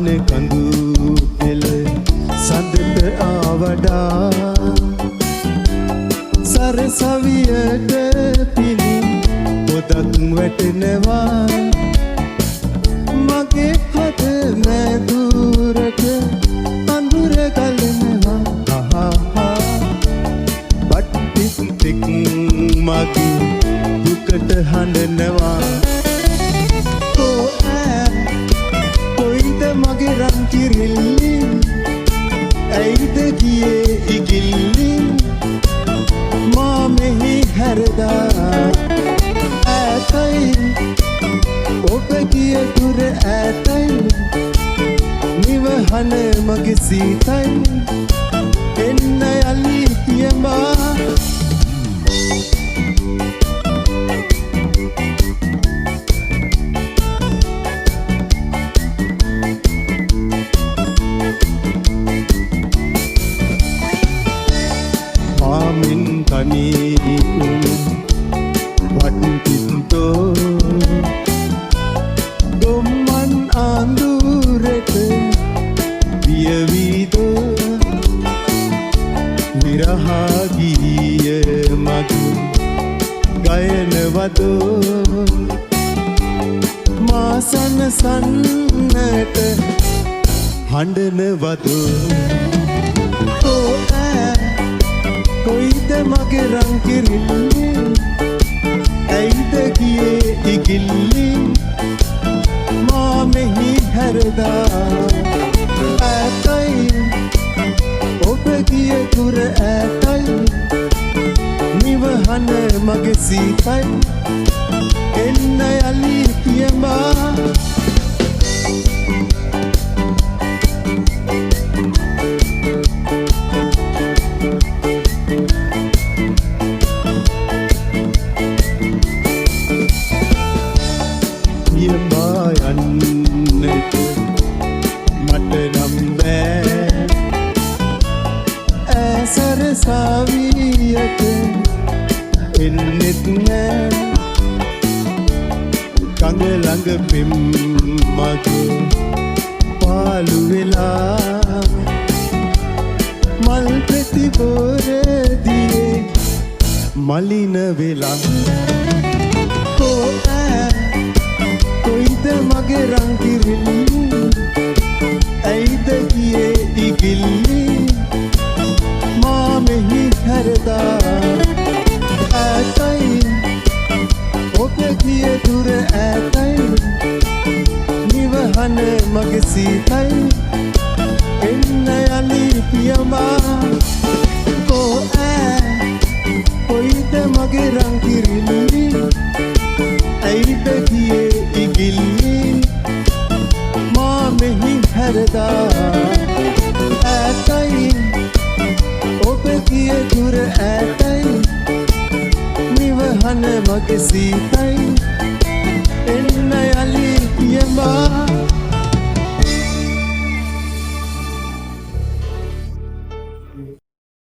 කඳු පෙළ සඳට ආවඩා සරසවියට පිණි පොදක් වැටෙනවා මගේ හද මැදුරට අඳුර ගලනවා බට්ටික් මගේ දුකට හඬනවා මගේ රන් කිරිල්ලි ඇයිද ගියේ ඉගිල්ලි මා මෙහි හැරදා ඇතයි ඔබ ගිය දුර ඇතයි නිවහන මගේ සීතයි එන්න යලි පියඹා min tani වට්ටින්තෝ ගොම්මන් ආඳුරට පියවිදෝ විරහා ගිය මගේ ගයනවදෝ මාසන සන්නට හඬනවදෝ කොයිද මගේ රන් කිරිල්ලි ඇයිද ගියේ ඉගිල්ලි මා මෙහි හැරදා ඇතයි ඔබ ගිය දුර ඇතයි නිවහන මගේ සීතයි එන්න යලි පියඹා පියඹා යන්නට මට නම් බෑ ඇසර සාවියට එන්නෙත් නෑ කඟ ළඟ පෙම් මගේ පාලු වෙලා මල් පෙති බෝරදියේ මලින වෙලා කොයිද මගේ රන් කිරිල්ලි ඇයිද ගියේ ඉගිල්ලි මා මෙහි හැරදා ඇතයි ඔබ ගිය දුර ඇතයි නිවහන මගේ සීතයි එන්න යලි පියඹා කොයිද මගේ රන් කිරිල්ලි ඇයිද ගියේ ඉගිල්ලි මා මෙහි හැරදා ඇතයි ඔබ ගිය දුර ඇතයි නිවහන මගේ සීතයි එන්න යලි පියඹා